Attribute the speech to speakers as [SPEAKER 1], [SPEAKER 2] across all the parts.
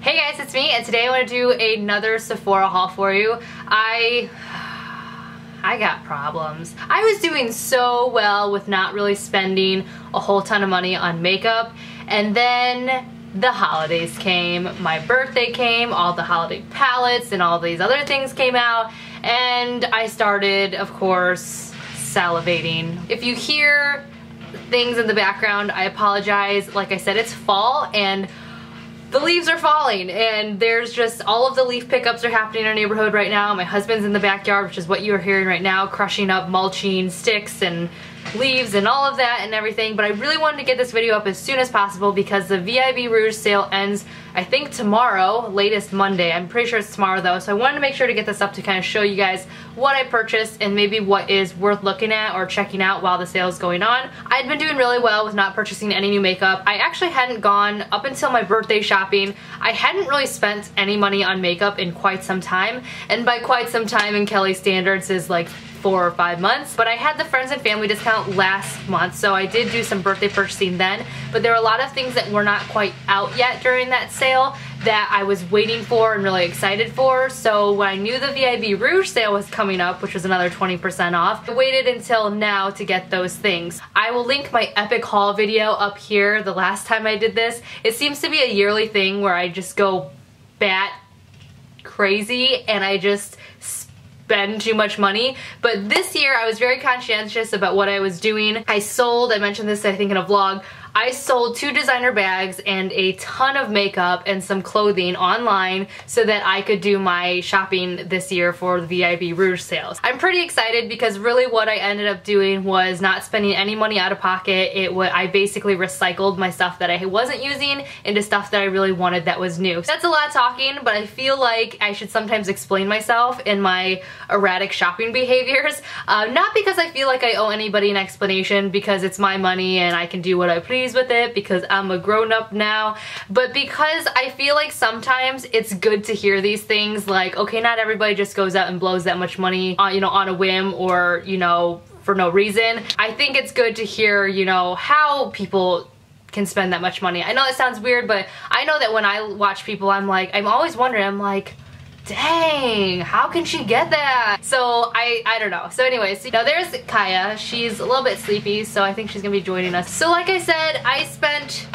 [SPEAKER 1] Hey guys, it's me, and today I want to do another Sephora haul for you. I got problems. I was doing so well with not really spending a whole ton of money on makeup, and then the holidays came, my birthday came, all the holiday palettes and all these other things came out, and I started, of course, salivating. If you hear things in the background, I apologize. Like I said, it's fall and the leaves are falling, and there's just all of the leaf pickups are happening in our neighborhood right now. My husband's in the backyard, which is what you are hearing right now, crushing up mulching sticks and leaves and all of that and everything. But I really wanted to get this video up as soon as possible because the VIB Rouge sale ends, I think, tomorrow, latest Monday. I'm pretty sure it's tomorrow though, so I wanted to make sure to get this up to kind of show you guys what I purchased and maybe what is worth looking at or checking out while the sale is going on. I'd been doing really well with not purchasing any new makeup. I actually hadn't gone up until my birthday shopping. I hadn't really spent any money on makeup in quite some time, and by quite some time in Kelly standards is like 4 or 5 months, but I had the friends and family discount last month, so I did do some birthday purchasing then, but there were a lot of things that were not quite out yet during that sale that I was waiting for and really excited for. So when I knew the VIB Rouge sale was coming up, which was another 20% off, I waited until now to get those things. I will link my epic haul video up here. The last time I did this, it seems to be a yearly thing where I just go bat crazy and I just spend too much money. But this year I was very conscientious about what I was doing. I mentioned this I think in a vlog, I sold 2 designer bags and a ton of makeup and some clothing online so that I could do my shopping this year for the VIB Rouge sales. I'm pretty excited because really what I ended up doing was not spending any money out of pocket. I basically recycled my stuff that I wasn't using into stuff that I really wanted that was new. That's a lot of talking, but I feel like I should sometimes explain myself in my erratic shopping behaviors. Not because I feel like I owe anybody an explanation, because it's my money and I can do what I please with it because I'm a grown-up now, but because I feel like sometimes it's good to hear these things like, okay, not everybody just goes out and blows that much money on, on a whim or, for no reason. I think it's good to hear, how people can spend that much money. I know that sounds weird, but I know that when I watch people, I'm always wondering, I'm like, dang, how can she get that? So I don't know. So anyways, now there's Kaya. She's a little bit sleepy, so I think she's gonna be joining us. So like I said, I spent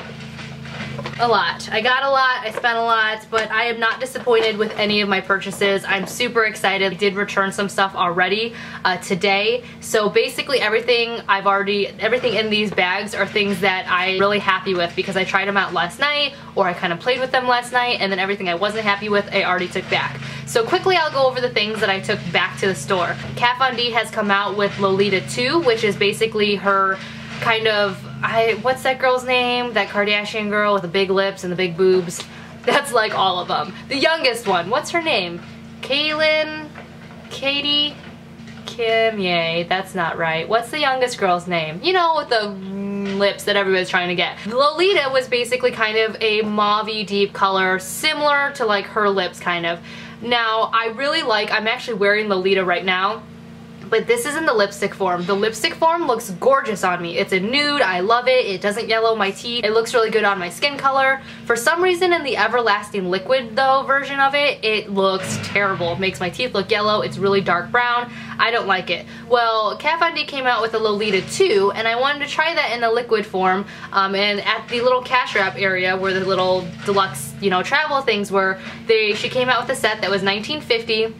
[SPEAKER 1] a lot. I got a lot, I spent a lot, but I am not disappointed with any of my purchases. I'm super excited. I did return some stuff already today. So basically everything in these bags are things that I'm really happy with because I tried them out last night, or I kind of played with them last night, and then everything I wasn't happy with I already took back. So quickly I'll go over the things that I took back to the store. Kat Von D has come out with Lolita 2, which is basically her kind of, what's that girl's name? That Kardashian girl with the big lips and the big boobs. That's like all of them. The youngest one, what's her name? Kaylin? Katie? Kim? Yay, that's not right. What's the youngest girl's name? With the lips that everybody's trying to get. Lolita was basically kind of a mauve-y deep color, similar to like her lips kind of. Now, I'm actually wearing Lolita right now, but this is in the lipstick form. The lipstick form looks gorgeous on me. It's a nude, I love it. It doesn't yellow my teeth. It looks really good on my skin color. For some reason in the Everlasting Liquid though version of it, it looks terrible. It makes my teeth look yellow. It's really dark brown. I don't like it. Well, Kat Von D came out with a Lolita 2, and I wanted to try that in the liquid form, and at the little cash wrap area where the little deluxe, travel things were, she came out with a set that was $19.50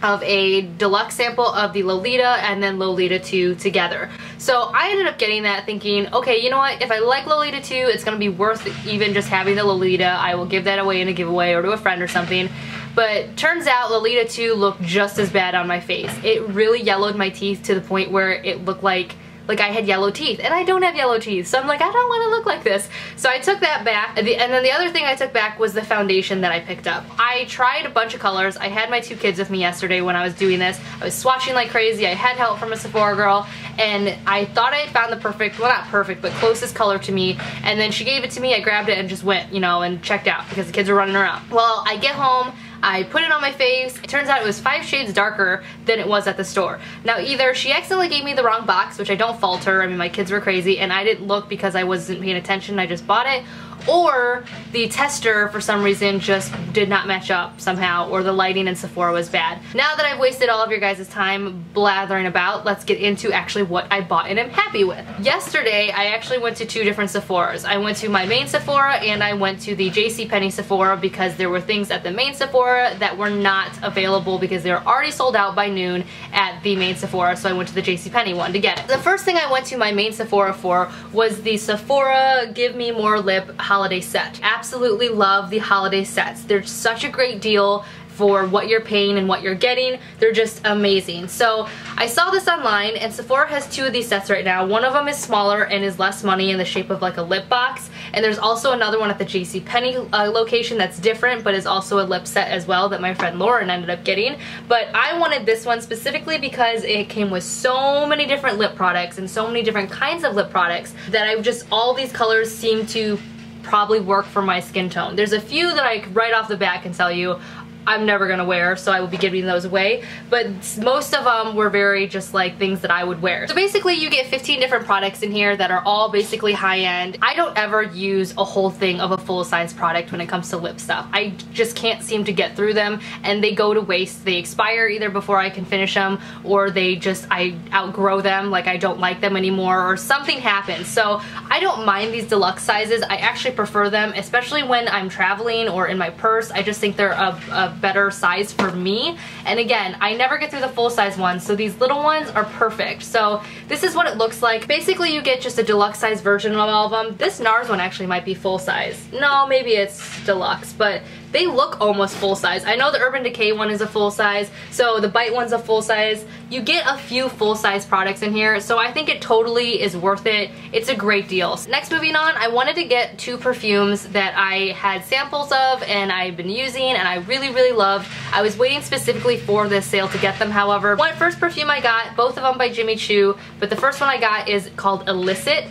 [SPEAKER 1] of a deluxe sample of the Lolita and then Lolita 2 together. So I ended up getting that thinking, okay, you know what, if I like Lolita 2, it's gonna be worth even just having the Lolita. I will give that away in a giveaway or to a friend or something. But turns out Lolita 2 looked just as bad on my face. It really yellowed my teeth to the point where it looked like I had yellow teeth, and I don't have yellow teeth, so I'm like, I don't want to look like this. So I took that back, and then the other thing I took back was the foundation that I picked up. I tried a bunch of colors. I had my 2 kids with me yesterday when I was doing this. I was swatching like crazy. I had help from a Sephora girl, and I thought I had found the perfect, well not perfect, but closest color to me, and then she gave it to me, I grabbed it and just went, and checked out because the kids were running around. Well, I get home, I put it on my face. It turns out it was 5 shades darker than it was at the store. Now either she accidentally gave me the wrong box, which I don't fault her, I mean my kids were crazy and I didn't look because I wasn't paying attention, I just bought it, or the tester for some reason just did not match up somehow, or the lighting in Sephora was bad. Now that I've wasted all of your guys' time blathering about, let's get into actually what I bought and am happy with. Yesterday, I actually went to 2 different Sephoras. I went to my main Sephora and I went to the JCPenney Sephora because there were things at the main Sephora that were not available because they were already sold out by noon at the main Sephora, so I went to the JCPenney one to get it. The first thing I went to my main Sephora for was the Sephora Give Me More Lip holiday set. Absolutely love the holiday sets. They're such a great deal for what you're paying and what you're getting. They're just amazing. So I saw this online, and Sephora has 2 of these sets right now. One of them is smaller and is less money in the shape of like a lip box, and there's also another one at the JCPenney location that's different but is also a lip set as well that my friend Lauren ended up getting. But I wanted this one specifically because it came with so many different lip products and so many different kinds of lip products that all these colors seem to probably work for my skin tone. There's a few that I right off the bat can tell you I'm never gonna wear, so I will be giving those away, but most of them were very just like things that I would wear. So basically you get 15 different products in here that are all basically high-end. I don't ever use a whole thing of a full-size product when it comes to lip stuff. I just can't seem to get through them, and they go to waste. They expire either before I can finish them, or I outgrow them, like I don't like them anymore, or something happens. So I don't mind these deluxe sizes. I actually prefer them, especially when I'm traveling or in my purse. I just think they're a better size for me. And again, I never get through the full-size ones, so these little ones are perfect. So this is what it looks like. Basically you get just a deluxe size version of all of them. This NARS one actually might be full-size. No, maybe it's deluxe, but they look almost full-size. I know the Urban Decay one is a full-size, so the Bite one's a full-size. You get a few full-size products in here, so I think it totally is worth it. It's a great deal. Next, moving on, I wanted to get 2 perfumes that I had samples of and I've been using and I really, really loved. I was waiting specifically for this sale to get them, however. First perfume I got, both of them by Jimmy Choo, but the first one I got is called Illicit.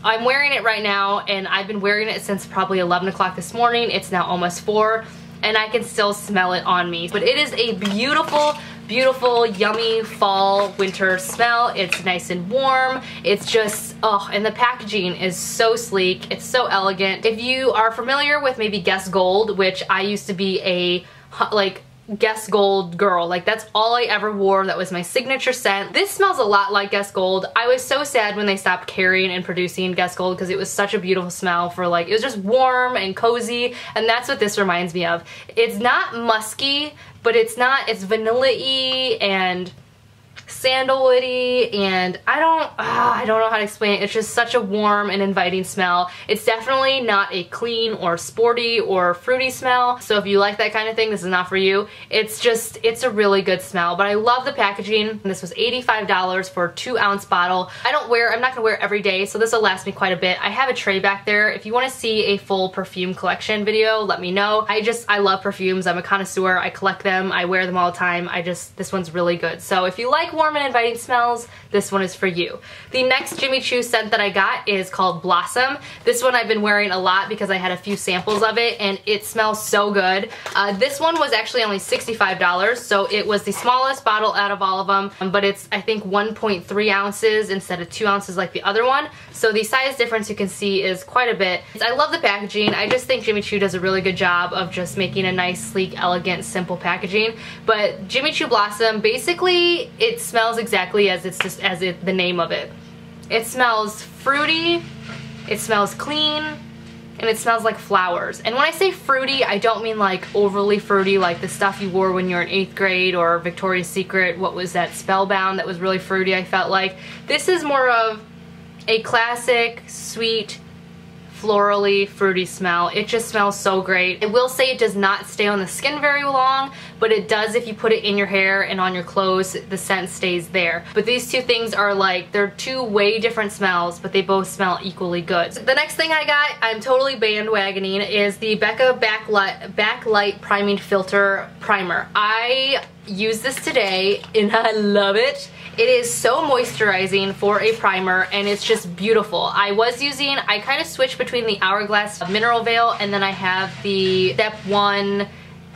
[SPEAKER 1] I'm wearing it right now, and I've been wearing it since probably 11 o'clock this morning. It's now almost 4, and I can still smell it on me. But it is a beautiful, beautiful, yummy fall winter smell. It's nice and warm. It's just, oh, and the packaging is so sleek. It's so elegant. If you are familiar with maybe Guess Gold, which I used to be a Guess Gold girl, like that's all I ever wore. That was my signature scent. This smells a lot like Guess Gold. I was so sad when they stopped carrying and producing Guess Gold because it was such a beautiful smell for it was just warm and cozy, and that's what this reminds me of. It's not musky, but it's vanilla-y and sandalwoody, and I don't know how to explain it. It's just such a warm and inviting smell. It's definitely not a clean or sporty or fruity smell, so if you like that kind of thing, this is not for you. It's a really good smell, but I love the packaging. This was $85 for a 2-ounce bottle. I'm not gonna wear it every day, so this will last me quite a bit. I have a tray back there. If you want to see a full perfume collection video, let me know. I love perfumes. I'm a connoisseur. I collect them. I wear them all the time. This one's really good. So if you like warm and inviting smells, this one is for you. The next Jimmy Choo scent that I got is called Blossom. This one I've been wearing a lot because I had a few samples of it, and it smells so good. This one was actually only $65, so it was the smallest bottle out of all of them, but it's, I think, 1.3 ounces instead of 2 ounces like the other one. So the size difference you can see is quite a bit. I love the packaging. I just think Jimmy Choo does a really good job of just making a nice, sleek, elegant, simple packaging. But Jimmy Choo Blossom, basically, it smells exactly as the name of it. It smells fruity, it smells clean, and it smells like flowers. And when I say fruity, I don't mean like overly fruity, like the stuff you wore when you were in 8th grade or Victoria's Secret. What was that, Spellbound, that was really fruity, I felt like. This is more of a classic, sweet, florally, fruity smell. It just smells so great. I will say it does not stay on the skin very long, but it does if you put it in your hair and on your clothes. The scent stays there. But these two things are they're 2 way different smells, but they both smell equally good. The next thing I got, I'm totally bandwagoning, is the Becca Backlight Priming Filter Primer. I used this today and I love it. It is so moisturizing for a primer, and it's just beautiful. I kind of switched between the Hourglass Mineral Veil, and then I have the Step 1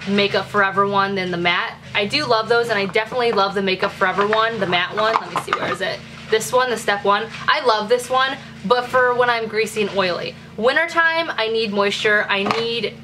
[SPEAKER 1] Makeup Forever one, then the matte. I do love those, and I definitely love the Makeup Forever one, the matte one. Let me see, where is it? This one, the Step 1. I love this one, but for when I'm greasy and oily. Wintertime, I need moisture. I need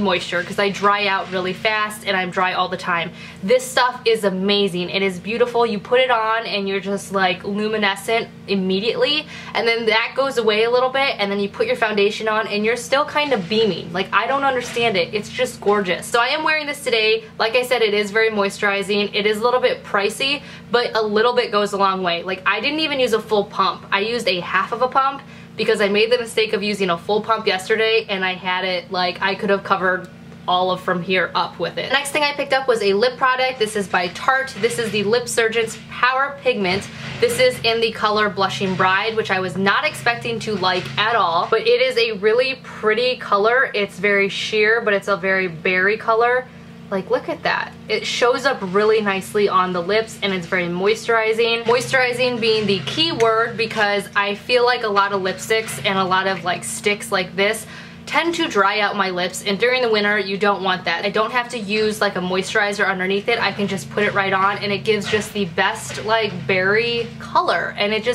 [SPEAKER 1] moisture because I dry out really fast and I'm dry all the time. This stuff is amazing. It is beautiful. You put it on and you're just like luminescent immediately, and then that goes away a little bit, and then you put your foundation on and you're still kind of beaming. Like, I don't understand it. It's just gorgeous. So I am wearing this today. Like I said, it is very moisturizing. It is a little bit pricey, but a little bit goes a long way. Like, I didn't even use a full pump. I used a half of a pump because I made the mistake of using a full pump yesterday, and I had it, like, I could have covered all of from here up with it. The next thing I picked up was a lip product. This is by Tarte. This is the Lip Surgeon's Power Pigment. This is in the color Blushing Bride, which I was not expecting to like at all, but it is a really pretty color. It's very sheer, but it's a very berry color. Like, look at that. It shows up really nicely on the lips, and it's very moisturizing. Moisturizing being the key word, because I feel like a lot of lipsticks and a lot of like sticks like this tend to dry out my lips, and during the winter you don't want that. I don't have to use like a moisturizer underneath it. I can just put it right on, and it gives just the best like berry color, and it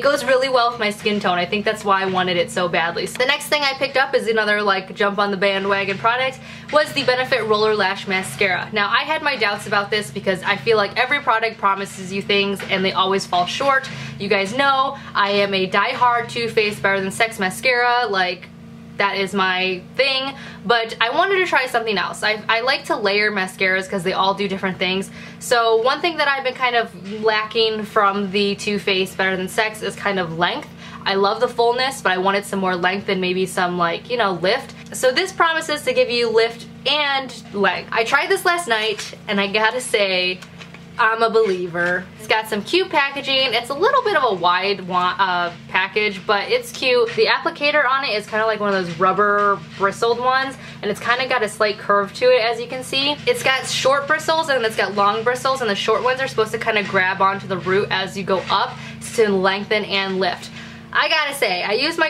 [SPEAKER 1] goes really well with my skin tone. I think that's why I wanted it so badly. So the next thing I picked up is another like jump on the bandwagon product, was the Benefit Roller Lash Mascara. Now, I had my doubts about this because I feel like every product promises you things and they always fall short. You guys know I am a die-hard Too Faced Better Than Sex mascara. Like, that is my thing, but I wanted to try something else. I like to layer mascaras because they all do different things. So one thing that I've been kind of lacking from the Too Faced Better Than Sex is kind of length. I love the fullness, but I wanted some more length and maybe some, like, you know, lift. So this promises to give you lift and length. I tried this last night, and I gotta say, I'm a believer. It's got some cute packaging. It's a little bit of a wide package, but it's cute. The applicator on it is kind of like one of those rubber bristled ones, and it's kind of got a slight curve to it, as you can see. It's got short bristles and it's got long bristles, and the short ones are supposed to kind of grab onto the root as you go up to lengthen and lift. I gotta say, I used my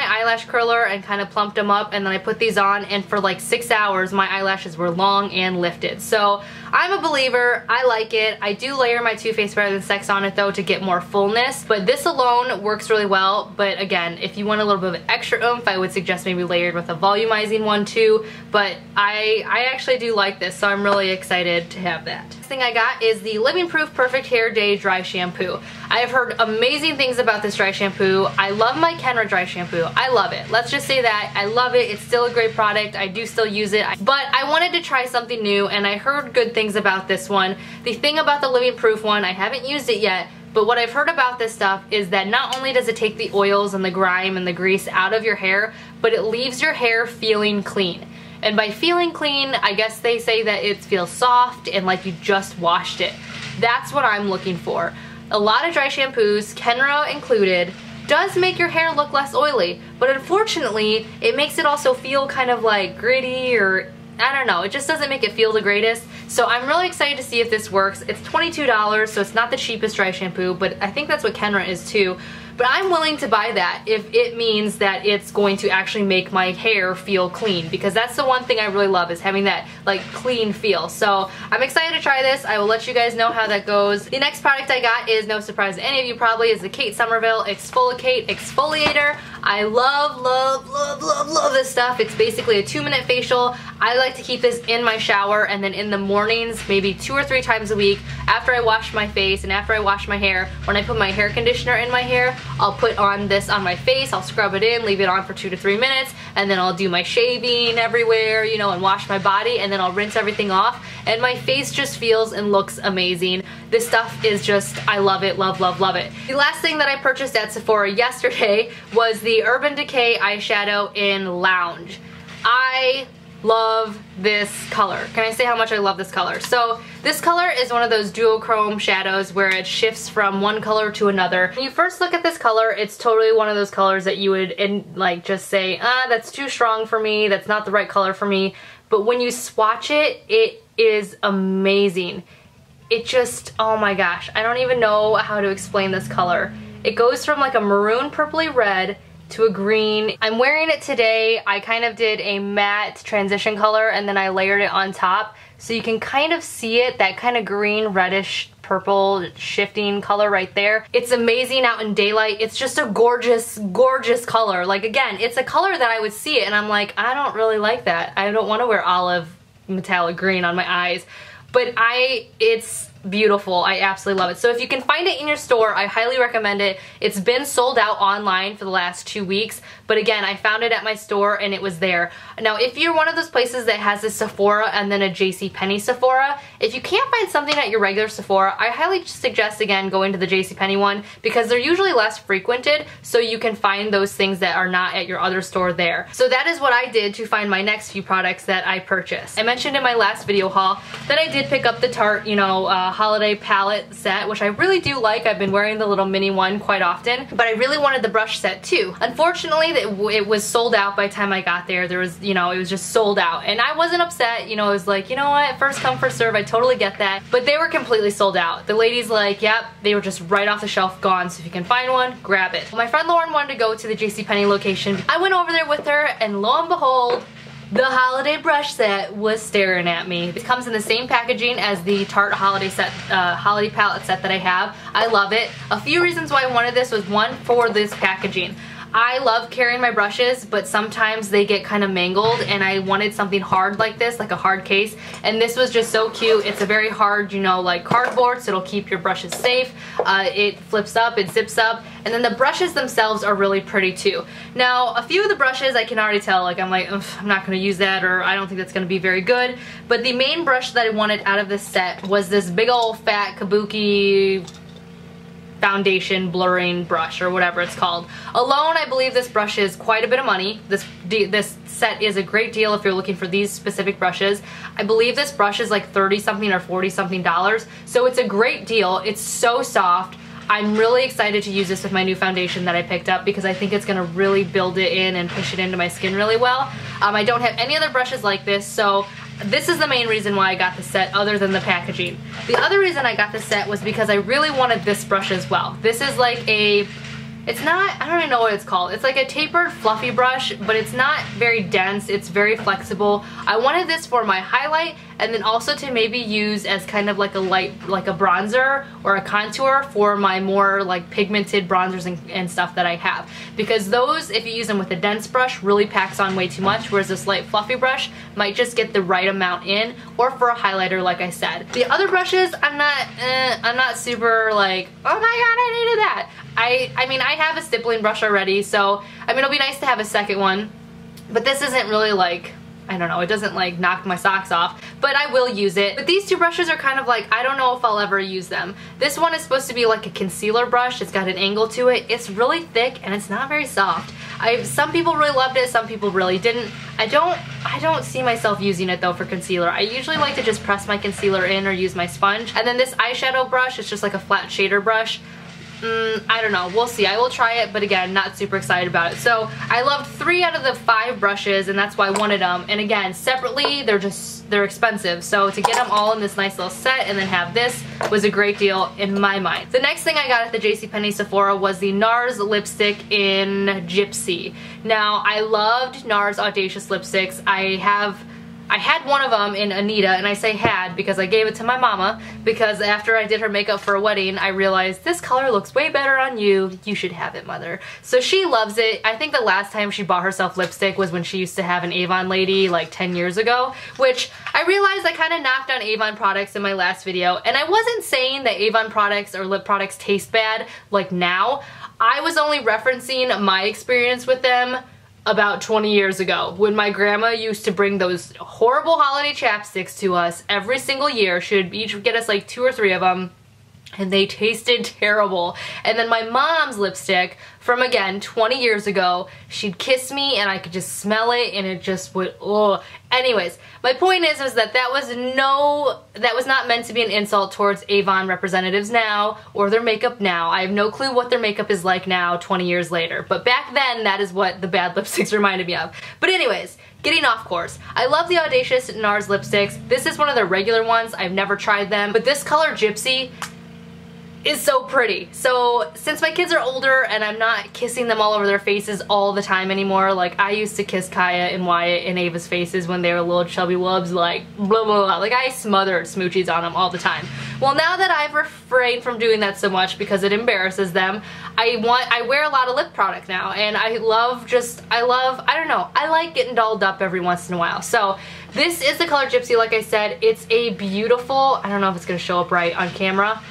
[SPEAKER 1] eyelash curler and kind of plumped them up, and then I put these on, and for like 6 hours my eyelashes were long and lifted. So I'm a believer. I like it. I do layer my Too Faced Better Than Sex on it though to get more fullness, but this alone works really well. But again, if you want a little bit of extra oomph, I would suggest maybe layered with a volumizing one too. But I actually do like this, so I'm really excited to have that. Next thing I got is the Living Proof Perfect Hair Day Dry Shampoo. I have heard amazing things about this dry shampoo. I love my Kenra dry shampoo. I love it. Let's just say that. I love it. It's still a great product. I do still use it. But I wanted to try something new, and I heard good things about this one. The thing about the Living Proof one, I haven't used it yet, but what I've heard about this stuff is that not only does it take the oils and the grime and the grease out of your hair, but it leaves your hair feeling clean. And by feeling clean, I guess they say that it feels soft and like you just washed it. That's what I'm looking for. A lot of dry shampoos, Kenra included, does make your hair look less oily, but unfortunately it makes it also feel kind of like gritty, or I don't know, it just doesn't make it feel the greatest. So I'm really excited to see if this works. It's $22, so it's not the cheapest dry shampoo, but I think that's what Kenra is too. But I'm willing to buy that if it means that it's going to actually make my hair feel clean, because that's the one thing I really love, is having that like clean feel. So I'm excited to try this. I will let you guys know how that goes. The next product I got is no surprise to any of you probably, is the Kate Somerville Exfoliate Exfoliator. I love, love, love, love, love this stuff. It's basically a 2-minute facial. I like to keep this in my shower, and then in the mornings, maybe 2 or 3 times a week, after I wash my face and after I wash my hair, when I put my hair conditioner in my hair, I'll put on this on my face, I'll scrub it in, leave it on for 2 to 3 minutes, and then I'll do my shaving everywhere, you know, and wash my body, and then I'll rinse everything off, and my face just feels and looks amazing. This stuff is just, I love it, love, love, love it. The last thing that I purchased at Sephora yesterday was the Urban Decay eyeshadow in Lounge. I love this color. Can I say how much I love this color? So this color is one of those duochrome shadows where it shifts from one color to another. When you first look at this color, it's totally one of those colors that you would like just say, that's too strong for me, that's not the right color for me. But when you swatch it, it is amazing. It just, oh my gosh, I don't even know how to explain this color. It goes from like a maroon purpley red to a green. I'm wearing it today. I kind of did a matte transition color and then I layered it on top, so you can kind of see it, that kind of green reddish purple shifting color right there. It's amazing out in daylight. It's just a gorgeous, gorgeous color. Like, again, it's a color that I would see it and I'm like, I don't really like that. I don't want to wear olive metallic green on my eyes. But it's beautiful. I absolutely love it. So if you can find it in your store, I highly recommend it. It's been sold out online for the last 2 weeks, but again, I found it at my store and it was there. Now, if you're one of those places that has a Sephora and then a JCPenney Sephora, if you can't find something at your regular Sephora, I highly suggest, again, going to the JCPenney one because they're usually less frequented, so you can find those things that are not at your other store there. So that is what I did to find my next few products that I purchased. I mentioned in my last video haul that I did pick up the Tarte, holiday palette set, which I really do like. I've been wearing the little mini one quite often, but I really wanted the brush set too. Unfortunately, it was sold out by the time I got there. There was, it was just sold out, and I wasn't upset. It was like, you know what, first come, first serve. I totally get that, but they were completely sold out. The lady's like, yep, they were just right off the shelf, gone. So if you can find one, grab it. My friend Lauren wanted to go to the JCPenney location. I went over there with her, and lo and behold, the holiday brush set was staring at me. It comes in the same packaging as the Tarte holiday palette set that I have. I love it. A few reasons why I wanted this was, one, for this packaging. I love carrying my brushes, but sometimes they get kind of mangled, and I wanted something hard like this, like a hard case, and this was just so cute. It's a very hard, like cardboard, so it'll keep your brushes safe. It flips up, it zips up, and then the brushes themselves are really pretty too. Now, a few of the brushes I can already tell, like I'm like, I'm not going to use that, or I don't think that's going to be very good, but the main brush that I wanted out of this set was this big old fat kabuki foundation blurring brush, or whatever it's called. Alone, I believe this brush is quite a bit of money. This set is a great deal if you're looking for these specific brushes. I believe this brush is like 30 something or 40 something dollars, so it's a great deal. It's so soft. I'm really excited to use this with my new foundation that I picked up because I think it's going to really build it in and push it into my skin really well. I don't have any other brushes like this, so this is the main reason why I got the set, other than the packaging. The other reason I got the set was because I really wanted this brush as well. This is like it's not, I don't even know what it's called. It's like a tapered fluffy brush, but it's not very dense. It's very flexible. I wanted this for my highlight, and then also to maybe use as kind of like a light, like a bronzer or a contour for my more like pigmented bronzers and stuff that I have. Because those, if you use them with a dense brush, really packs on way too much, whereas this light fluffy brush might just get the right amount in, or for a highlighter, like I said. The other brushes, I'm not super like, oh my god, I needed that. I mean, I have a stippling brush already, so I mean, it'll be nice to have a second one, but this isn't really like, I don't know, it doesn't like knock my socks off, but I will use it. But these two brushes are kind of like, I don't know if I'll ever use them. This one is supposed to be like a concealer brush. It's got an angle to it. It's really thick and it's not very soft. Some people really loved it, some people really didn't. I don't see myself using it though for concealer. I usually like to just press my concealer in or use my sponge. And then this eyeshadow brush is just like a flat shader brush. I don't know, we'll see. I will try it, but again, not super excited about it. So I loved 3 out of the 5 brushes, and that's why I wanted them. And again, separately, they're expensive. So to get them all in this nice little set and then have this was a great deal in my mind. The next thing I got at the JCPenney Sephora was the NARS lipstick in Gypsy. Now, I loved NARS Audacious lipsticks. I had one of them in Anita, and I say had because I gave it to my mama, because after I did her makeup for a wedding, I realized this color looks way better on you. You should have it, mother. So she loves it. I think the last time she bought herself lipstick was when she used to have an Avon lady like 10 years ago, which I realized I kind of knocked on Avon products in my last video, and I wasn't saying that Avon products or lip products taste bad like now. I was only referencing my experience with them about 20 years ago, when my grandma used to bring those horrible holiday chapsticks to us every single year. She would each get us like 2 or 3 of them, and they tasted terrible. And then my mom's lipstick from, again, 20 years ago, she'd kiss me and I could just smell it and it just would, oh. Anyways, my point is that that was not meant to be an insult towards Avon representatives now or their makeup now. I have no clue what their makeup is like now 20 years later, but back then that is what the bad lipsticks reminded me of. But anyways, getting off course. I love the Audacious NARS lipsticks. This is one of their regular ones. I've never tried them, but this color Gypsy, is so pretty. So since my kids are older and I'm not kissing them all over their faces all the time anymore, like I used to kiss Kaya and Wyatt and Ava's faces when they were little chubby wubs, like blah blah blah, like I smothered smoochies on them all the time. Well, now that I've refrained from doing that so much because it embarrasses them, I wear a lot of lip product now, and I don't know, I like getting dolled up every once in a while. So this is the color Gypsy, like I said. It's a beautiful, I don't know if it's gonna show up right on camera.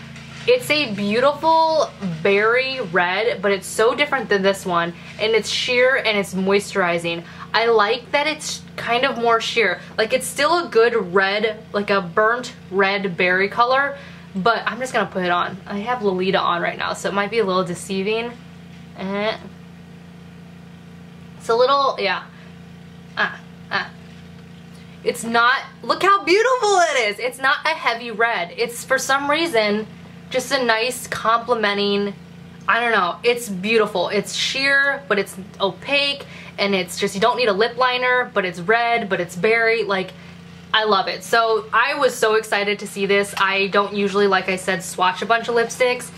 [SPEAKER 1] It's a beautiful berry red, but it's so different than this one, and it's sheer and it's moisturizing. I like that it's kind of more sheer. Like it's still a good red, like a burnt red berry color, but I'm just gonna put it on. I have Lolita on right now, so it might be a little deceiving. It's a little, yeah. It's not, look how beautiful it is. It's not a heavy red. It's, for some reason, just a nice complementing, I don't know, it's beautiful. It's sheer, but it's opaque, and it's just, you don't need a lip liner, but it's red, but it's berry, like, I love it. So I was so excited to see this. I don't usually, like I said, swatch a bunch of lipsticks.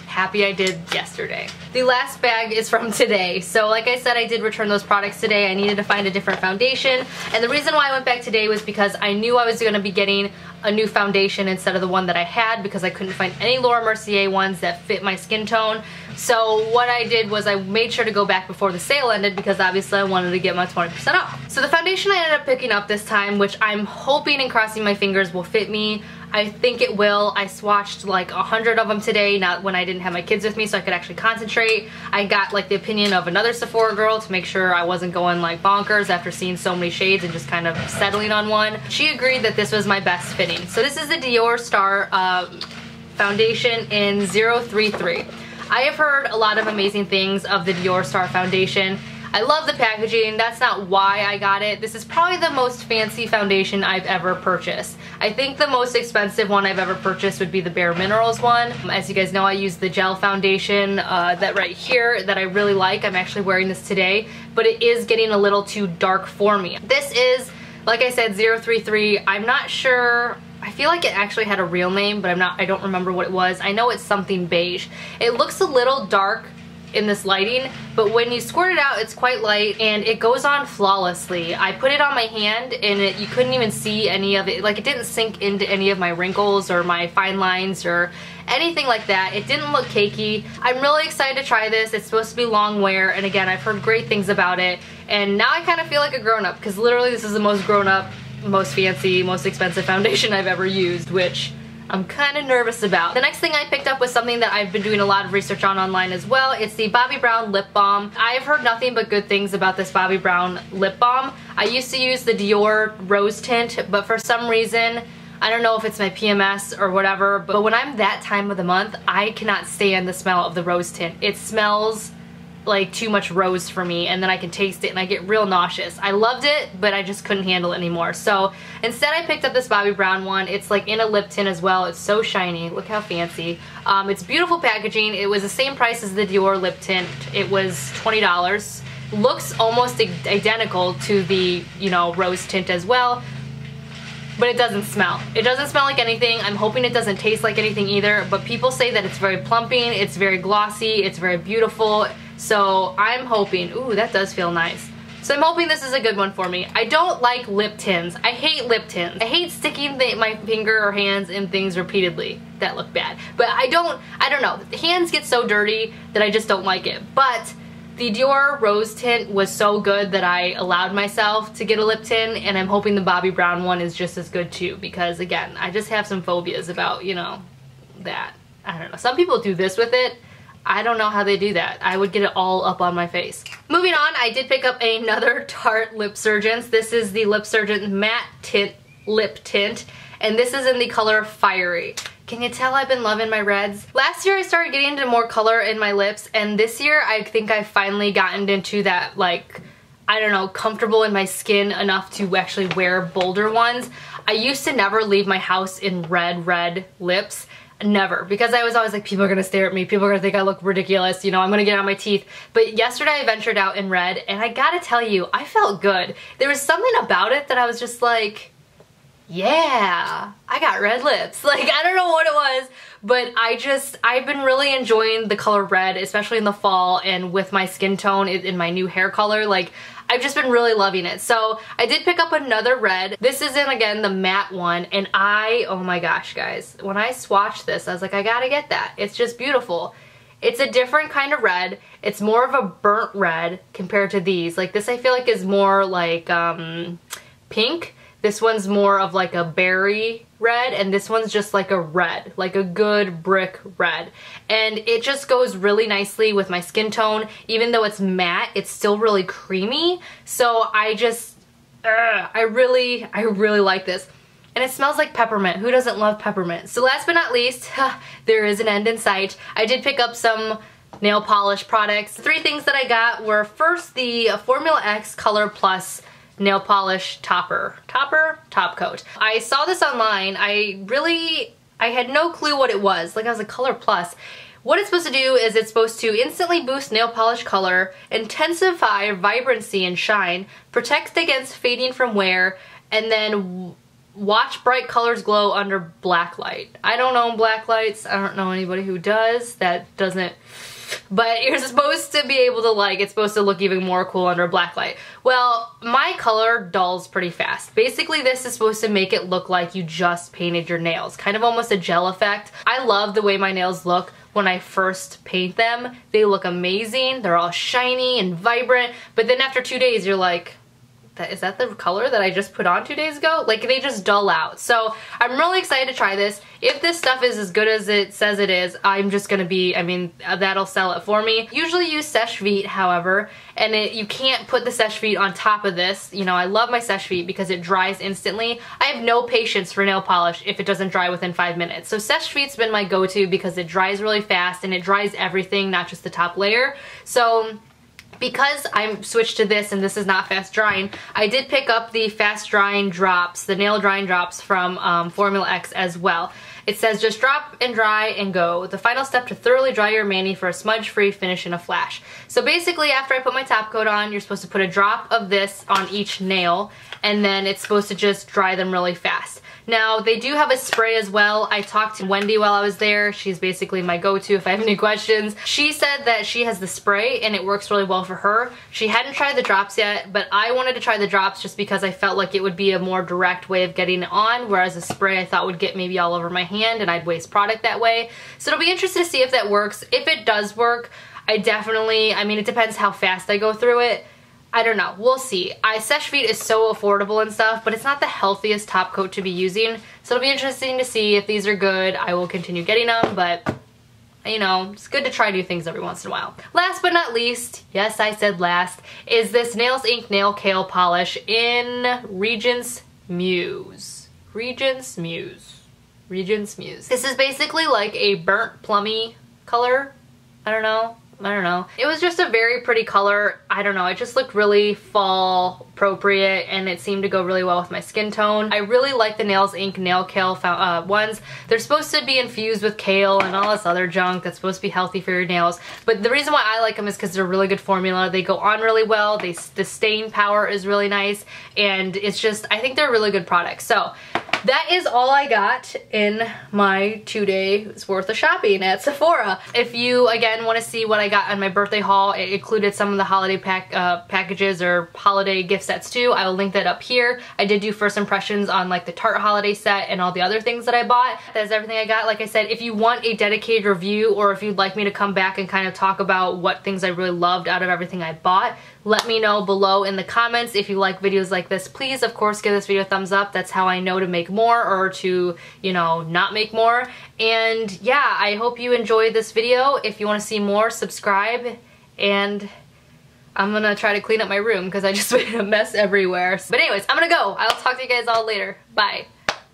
[SPEAKER 1] Happy I did yesterday. The last bag is from today. So like I said, I did return those products today. I needed to find a different foundation, and the reason why I went back today was because I knew I was going to be getting a new foundation instead of the one that I had, because I couldn't find any Laura Mercier ones that fit my skin tone. So what I did was I made sure to go back before the sale ended, because obviously I wanted to get my 20% off. So the foundation I ended up picking up this time, which I'm hoping and crossing my fingers will fit me. I think it will. I swatched like 100 of them today, not when I didn't have my kids with me, so I could actually concentrate. I got like the opinion of another Sephora girl to make sure I wasn't going like bonkers after seeing so many shades and just kind of settling on one. She agreed that this was my best fitting. So this is the Dior Star foundation in 033. I have heard a lot of amazing things of the Dior Star foundation. I love the packaging. That's not why I got it. This is probably the most fancy foundation I've ever purchased. I think the most expensive one I've ever purchased would be the Bare Minerals one. As you guys know, I use the gel foundation that right here that I really like. I'm actually wearing this today, but it is getting a little too dark for me. This is, like I said, 033. I'm not sure. I feel like it actually had a real name, but I don't remember what it was. I know it's something beige. It looks a little dark in this lighting, but when you squirt it out, it's quite light and it goes on flawlessly. I put it on my hand and you couldn't even see any of it. Like, it didn't sink into any of my wrinkles or my fine lines or anything like that. It didn't look cakey. I'm really excited to try this. It's supposed to be long wear, and again, I've heard great things about it, and now I kind of feel like a grown-up, because literally this is the most grown-up, most fancy, most expensive foundation I've ever used, which I'm kind of nervous about. The next thing I picked up was something that I've been doing a lot of research on online as well. It's the Bobbi Brown Lip Balm. I've heard nothing but good things about this Bobbi Brown Lip Balm. I used to use the Dior Rose Tint, but for some reason, I don't know if it's my PMS or whatever, but when I'm that time of the month, I cannot stand the smell of the rose tint. It smells like too much rose for me, and then I can taste it and I get real nauseous. I loved it, but I just couldn't handle it anymore. So instead I picked up this Bobbi Brown one. It's like in a lip tint as well. It's so shiny. Look how fancy. It's beautiful packaging. It was the same price as the Dior lip tint. It was $20. Looks almost identical to the, you know, rose tint as well, but it doesn't smell. It doesn't smell like anything. I'm hoping it doesn't taste like anything either, but people say that it's very plumping, it's very glossy, it's very beautiful. So I'm hoping, ooh, that does feel nice. So I'm hoping this is a good one for me. I don't like lip tints. I hate lip tints. I hate sticking my finger or hands in things repeatedly that look bad. But I don't know. The hands get so dirty that I just don't like it. But the Dior Rose Tint was so good that I allowed myself to get a lip tint, and I'm hoping the Bobbi Brown one is just as good too, because again, I just have some phobias about, you know, that. I don't know. Some people do this with it. I don't know how they do that. I would get it all up on my face. Moving on, I did pick up another Tarte Lip Surgeons. This is the Lip Surgeon Matte Tint Lip Tint, and this is in the color Fiery. Can you tell I've been loving my reds? Last year I started getting into more color in my lips, and this year I think I've finally gotten into that, like, I don't know, comfortable in my skin enough to actually wear bolder ones. I used to never leave my house in red lips. Never, because I was always like, people are gonna stare at me, people are gonna think I look ridiculous, you know, I'm gonna get on my teeth. But yesterday I ventured out in red, and I gotta tell you, I felt good. There was something about it that I was just like, yeah, I got red lips. Like, I don't know what it was, but I've been really enjoying the color red, especially in the fall and with my skin tone in my new hair color. Like, I've just been really loving it. So I did pick up another red. This is in, again, the matte one, and oh my gosh, guys, when I swatched this, I was like, I gotta get that. It's just beautiful. It's a different kind of red. It's more of a burnt red compared to these. Like, this I feel like is more like pink. This one's more of like a berry red, and this one's just like a red, like a good brick red. And it just goes really nicely with my skin tone. Even though it's matte, it's still really creamy. So I really like this. And it smells like peppermint. Who doesn't love peppermint? So last but not least, there is an end in sight. I did pick up some nail polish products. Three things that I got were, first, the Formula X Color Plus nail polish top coat. I saw this online. I had no clue what it was. Like, I was like, Color Plus. What it's supposed to do is it's supposed to instantly boost nail polish color, intensify vibrancy and shine, protect against fading from wear, and then watch bright colors glow under black light. I don't own black lights. I don't know anybody who does. That doesn't... But you're supposed to be able to, like, it's supposed to look even more cool under black light. Well, my color dulls pretty fast. Basically, this is supposed to make it look like you just painted your nails. Kind of almost a gel effect. I love the way my nails look when I first paint them. They look amazing. They're all shiny and vibrant. But then after 2 days, you're like, is that the color that I just put on 2 days ago? Like, they just dull out. So I'm really excited to try this. If this stuff is as good as it says it is, I'm just gonna be, I mean, that'll sell it for me. Usually use Seche Vite, however, and you can't put the Seche Vite on top of this. You know, I love my Seche Vite because it dries instantly. I have no patience for nail polish if it doesn't dry within 5 minutes. So Seche Vite's been my go-to because it dries really fast and it dries everything, not just the top layer. So because I'm switched to this and this is not fast drying, I did pick up the fast drying drops, the nail drying drops from Formula X as well. It says, just drop and dry and go. The final step to thoroughly dry your mani for a smudge-free finish in a flash. So basically, after I put my top coat on, you're supposed to put a drop of this on each nail, and then it's supposed to just dry them really fast. Now, they do have a spray as well. I talked to Wendy while I was there. She's basically my go-to if I have any questions. She said that she has the spray and it works really well for her. She hadn't tried the drops yet, but I wanted to try the drops just because I felt like it would be a more direct way of getting it on, whereas a spray I thought would get maybe all over my hand and I'd waste product that way. So it'll be interesting to see if that works. If it does work, I mean, it depends how fast I go through it. I don't know. We'll see. Seche Vite is so affordable and stuff, but it's not the healthiest top coat to be using. So it'll be interesting to see if these are good. I will continue getting them, but, you know, it's good to try new things every once in a while. Last but not least, yes, I said last, is this Nails Inc Nail Kale Polish in Regent's Muse. Regent's Muse. Regent's Muse. This is basically like a burnt plummy color. I don't know. It was just a very pretty color. I don't know, it just looked really fall appropriate and it seemed to go really well with my skin tone. I really like the Nails Inc Nail Kale ones. They're supposed to be infused with kale and all this other junk that's supposed to be healthy for your nails. But the reason why I like them is because they're a really good formula. They go on really well. The stain power is really nice. And it's just, I think they're a really good product. So that is all I got in my 2 days worth of shopping at Sephora. If you, again, want to see what I got on my birthday haul, it included some of the holiday packages or holiday gift sets too. I will link that up here. I did do first impressions on like the Tarte holiday set and all the other things that I bought. That is everything I got. Like I said, if you want a dedicated review or if you'd like me to come back and kind of talk about what things I really loved out of everything I bought, let me know below in the comments. If you like videos like this, please, of course, give this video a thumbs up. That's how I know to make more or to, you know, not make more. And yeah, I hope you enjoyed this video. If you want to see more, subscribe. And I'm gonna try to clean up my room because I just made a mess everywhere. But anyways, I'm gonna go. I'll talk to you guys all later. Bye.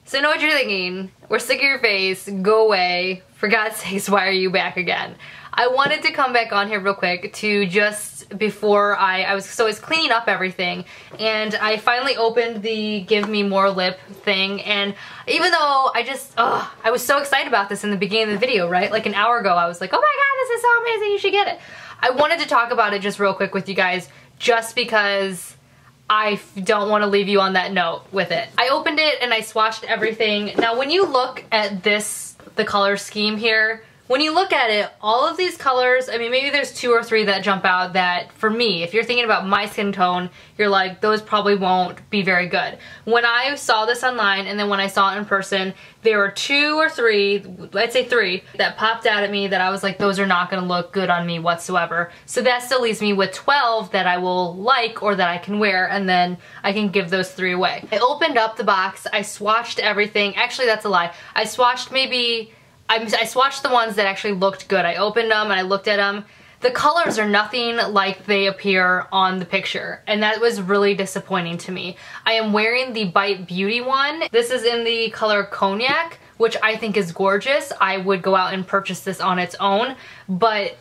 [SPEAKER 1] So I know what you're thinking. We're sick of your face. Go away. For God's sakes, why are you back again? I wanted to come back on here real quick to just before I was cleaning up everything and I finally opened the Give Me More Lip thing, and even though I was so excited about this in the beginning of the video, right? Like an hour ago I was like, oh my god, this is so amazing, you should get it. I wanted to talk about it just real quick with you guys just because I don't want to leave you on that note with it. I opened it and I swatched everything. Now when you look at this, the color scheme here, when you look at it, all of these colors, I mean, maybe there's 2 or 3 that jump out that, for me, if you're thinking about my skin tone, you're like, those probably won't be very good. When I saw this online and then when I saw it in person, there were 2 or 3, I'd say 3, that popped out at me that I was like, those are not gonna look good on me whatsoever. So that still leaves me with 12 that I will like or that I can wear, and then I can give those 3 away. I opened up the box, I swatched everything. Actually, that's a lie. I swatched I swatched the ones that actually looked good. I opened them and I looked at them. The colors are nothing like they appear on the picture, and that was really disappointing to me. I am wearing the Bite Beauty one. This is in the color Cognac, which I think is gorgeous. I would go out and purchase this on its own, but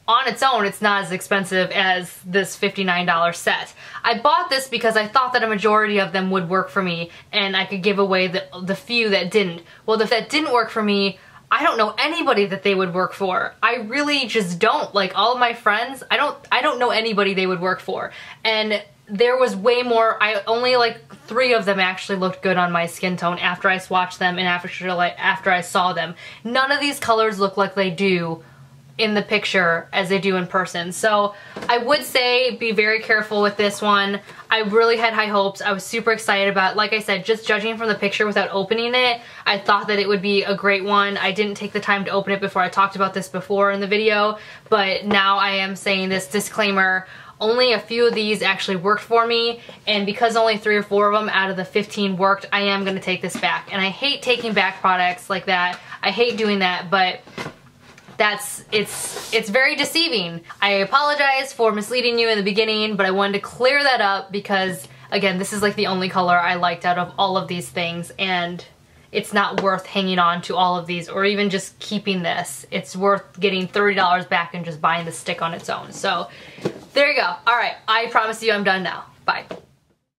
[SPEAKER 1] on its own, it's not as expensive as this $59 set. I bought this because I thought that a majority of them would work for me, and I could give away the few that didn't. Well, if that didn't work for me, I don't know anybody that they would work for. I really just don't. Like, all of my friends, I don't know anybody they would work for. And there was way more, only like 3 of them actually looked good on my skin tone after I swatched them and after I saw them. None of these colors look like they do in the picture as they do in person. So I would say be very careful with this one. I really had high hopes. I was super excited about it. Like I said, just judging from the picture without opening it, I thought that it would be a great one. I didn't take the time to open it before. I talked about this before in the video, but now I am saying this disclaimer. Only a few of these actually worked for me, and because only 3 or 4 of them out of the 15 worked, I am going to take this back. And I hate taking back products like that. I hate doing that, but it's very deceiving. I apologize for misleading you in the beginning, but I wanted to clear that up because, again, this is like the only color I liked out of all of these things, and it's not worth hanging on to all of these or even just keeping this. It's worth getting $30 back and just buying the stick on its own. So there you go. All right, I promise you I'm done now. Bye.